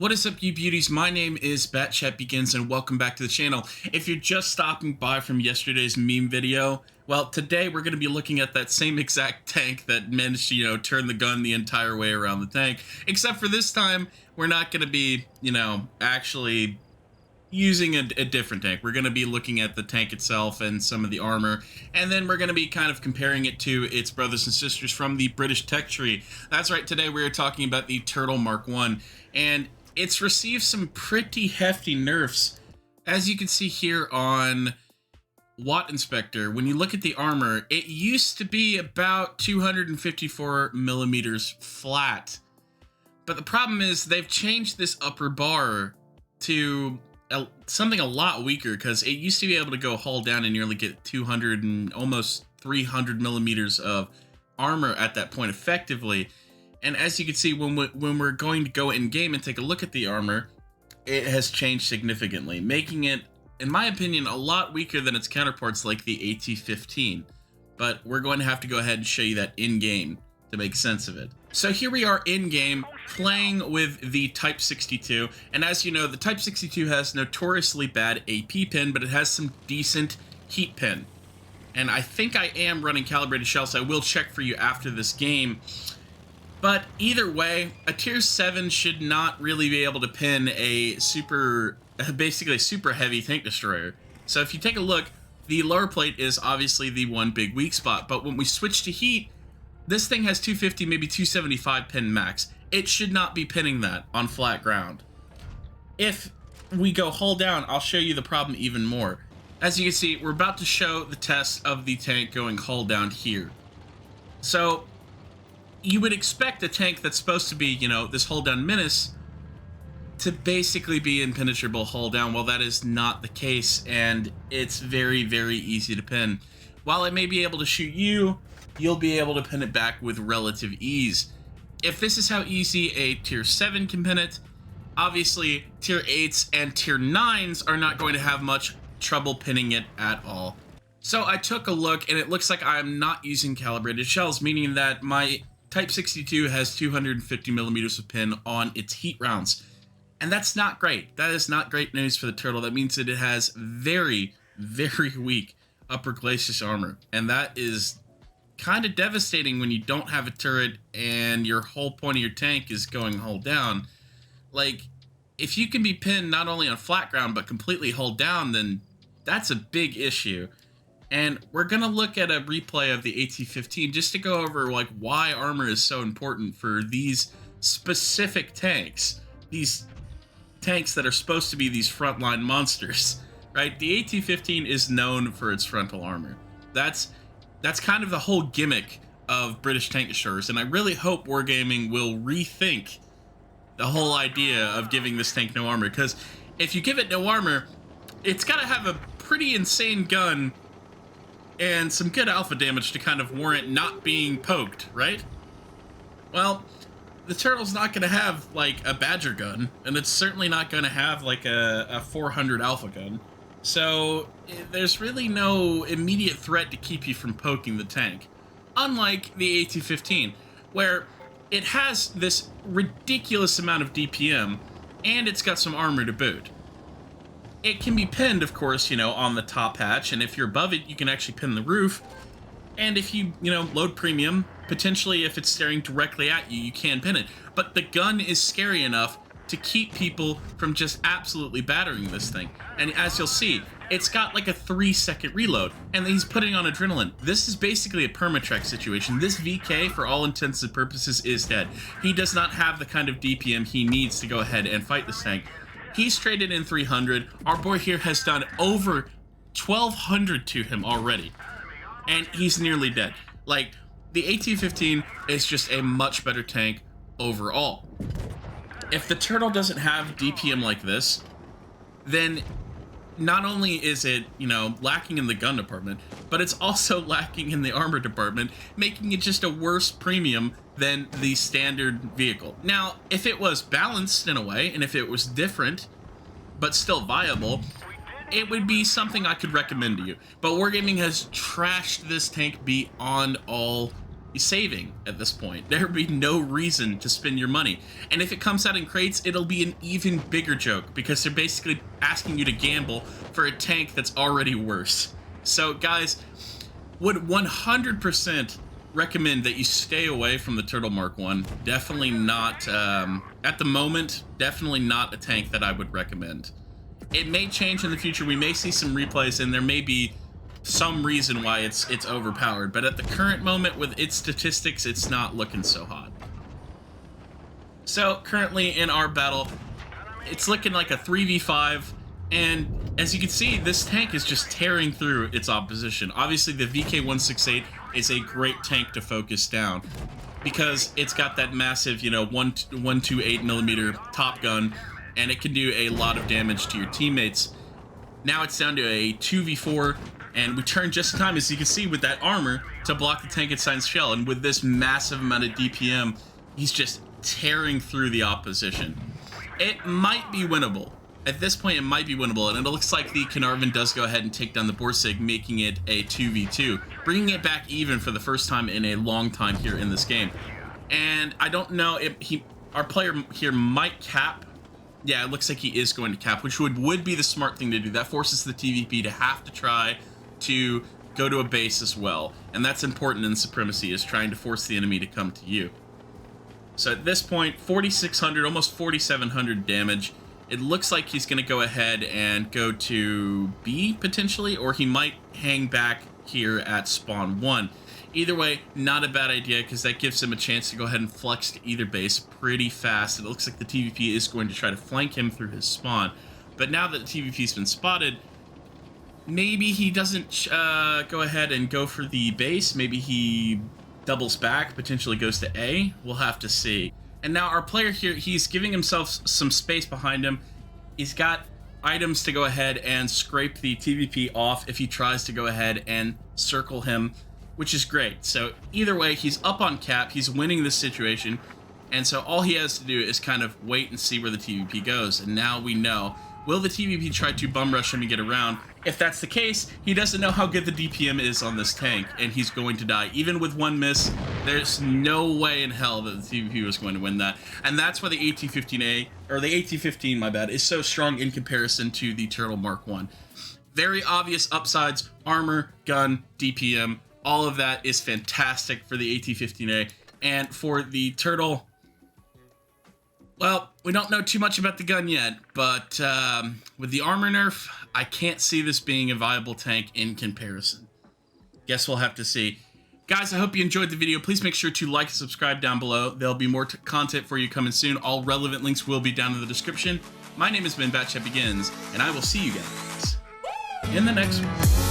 What is up, you beauties? My name is BatchatBegins, and welcome back to the channel. If you're just stopping by from yesterday's meme video, well, today we're going to be looking at that same exact tank that managed to, turn the gun the entire way around the tank. Except for this time, we're not going to be, actually using a different tank. We're going to be looking at the tank itself and some of the armor, and then we're going to be kind of comparing it to its brothers and sisters from the British tech tree. That's right, today we're talking about the Turtle Mk.1, and it's received some pretty hefty nerfs. As you can see here on Watt Inspector, when you look at the armor, it used to be about 254 millimeters flat. But the problem is they've changed this upper bar to something a lot weaker, because it used to be able to go hull down and nearly get 200 and almost 300 millimeters of armor at that point effectively. And as you can see, when we're going to go in game and take a look at the armor, it has changed significantly, making it, in my opinion, a lot weaker than its counterparts like the AT-15. But we're going to have to go ahead and show you that in game to make sense of it. So here we are in game playing with the Type 62, and as you know, the Type 62 has notoriously bad AP pin, but it has some decent heat pin. And I think I am running calibrated shells. I will check for you after this game. But either way, a tier 7 should not really be able to pin basically a super heavy tank destroyer. So if you take a look, the lower plate is obviously the one big weak spot, but when we switch to heat, this thing has 250, maybe 275 pin max. It should not be pinning that on flat ground. If we go hull down, I'll show you the problem even more. As you can see, we're about to show the test of the tank going hull down here. So you would expect a tank that's supposed to be, this hull down menace to basically be impenetrable hull down. Well, that is not the case, and it's very, very easy to pin. While it may be able to shoot you, you'll be able to pin it back with relative ease. If this is how easy a tier 7 can pin it, obviously tier 8s and tier 9s are not going to have much trouble pinning it at all. So I took a look, and it looks like I'm not using calibrated shells, meaning that my Type 62 has 250 millimeters of pin on its heat rounds. And that's not great. That is not great news for the Turtle. That means that it has very, very weak upper glacis armor. And that is kind of devastating when you don't have a turret and your whole point of your tank is going hull down. Like, if you can be pinned not only on flat ground, but completely hull down, then that's a big issue. And we're going to look at a replay of the AT-15 just to go over why armor is so important for these specific tanks. These tanks that are supposed to be these frontline monsters, right? The AT-15 is known for its frontal armor. That's kind of the whole gimmick of British tank destroyers, and I really hope Wargaming will rethink the whole idea of giving this tank no armor, because if you give it no armor, it's got to have a pretty insane gun and some good alpha damage to kind of warrant not being poked, right? Well, the Turtle's not going to have, a Badger gun, and it's certainly not going to have, a 400 alpha gun. So, there's really no immediate threat to keep you from poking the tank. Unlike the AT-15, where it has this ridiculous amount of DPM, and it's got some armor to boot. It can be pinned, of course, on the top hatch, and if you're above it, you can actually pin the roof. And if you, load premium, potentially if it's staring directly at you, you can pin it. But the gun is scary enough to keep people from just absolutely battering this thing. And as you'll see, it's got a 3-second reload, and he's putting on adrenaline. This is basically a permatrack situation. This VK, for all intents and purposes, is dead. He does not have the kind of DPM he needs to go ahead and fight this tank. He's traded in 300. Our boy here has done over 1,200 to him already. And he's nearly dead. The AT-15 is just a much better tank overall. If the Turtle doesn't have DPM like this, then not only is it, lacking in the gun department, but it's also lacking in the armor department, making it just a worse premium than the standard vehicle. Now, if it was balanced in a way, and if it was different, but still viable, it would be something I could recommend to you. But Wargaming has trashed this tank beyond all saving at this point. There would be no reason to spend your money. And if it comes out in crates, it'll be an even bigger joke because they're basically asking you to gamble for a tank that's already worse. So guys, would 100% recommend that you stay away from the Turtle Mk.1. Definitely not, at the moment, definitely not a tank that I would recommend. It may change in the future. We may see some replays and there may be some reason why it's overpowered, but at the current moment with its statistics, it's not looking so hot. So currently in our battle, it's looking like a 3v5, and as you can see, this tank is just tearing through its opposition. Obviously the VK168 is a great tank to focus down because it's got that massive, you know, 128mm top gun, and it can do a lot of damage to your teammates. Now it's down to a 2v4, and we turn just in time, as you can see, with that armor to block the tank inside shell. And with this massive amount of DPM, he's just tearing through the opposition. It might be winnable. At this point, it might be winnable, and it looks like the Carnarvon does go ahead and take down the Borsig, making it a 2v2, bringing it back even for the first time in a long time here in this game. And I don't know if our player here might cap. Yeah, it looks like he is going to cap, which would be the smart thing to do. That forces the TVP to have to try to go to a base as well, and that's important in Supremacy, is trying to force the enemy to come to you. So at this point, 4,600, almost 4,700 damage. It looks like he's going to go ahead and go to B potentially, or he might hang back here at spawn 1. Either way, not a bad idea, because that gives him a chance to go ahead and flex to either base pretty fast. It looks like the TVP is going to try to flank him through his spawn, but now that the TVP's been spotted, maybe he doesn't go ahead and go for the base. Maybe he doubles back, potentially goes to A. We'll have to see. And now our player here, he's giving himself some space behind him. He's got items to go ahead and scrape the TVP off if he tries to go ahead and circle him, which is great. So either way, he's up on cap, he's winning this situation, and so all he has to do is kind of wait and see where the TVP goes. And now we know, will the TVP try to bum rush him and get around? If that's the case, he doesn't know how good the DPM is on this tank, and he's going to die. Even with one miss, there's no way in hell that the TVP was going to win that. And that's why the AT-15A, or the AT-15, my bad, is so strong in comparison to the Turtle Mk.1. Very obvious upsides: armor, gun, DPM, all of that is fantastic for the AT-15A. And for the Turtle, well, we don't know too much about the gun yet, but with the armor nerf, I can't see this being a viable tank in comparison. Guess we'll have to see. Guys, I hope you enjoyed the video. Please make sure to like and subscribe down below. There'll be more content for you coming soon. All relevant links will be down in the description. My name has been BatchatBegins, and I will see you guys in the next one.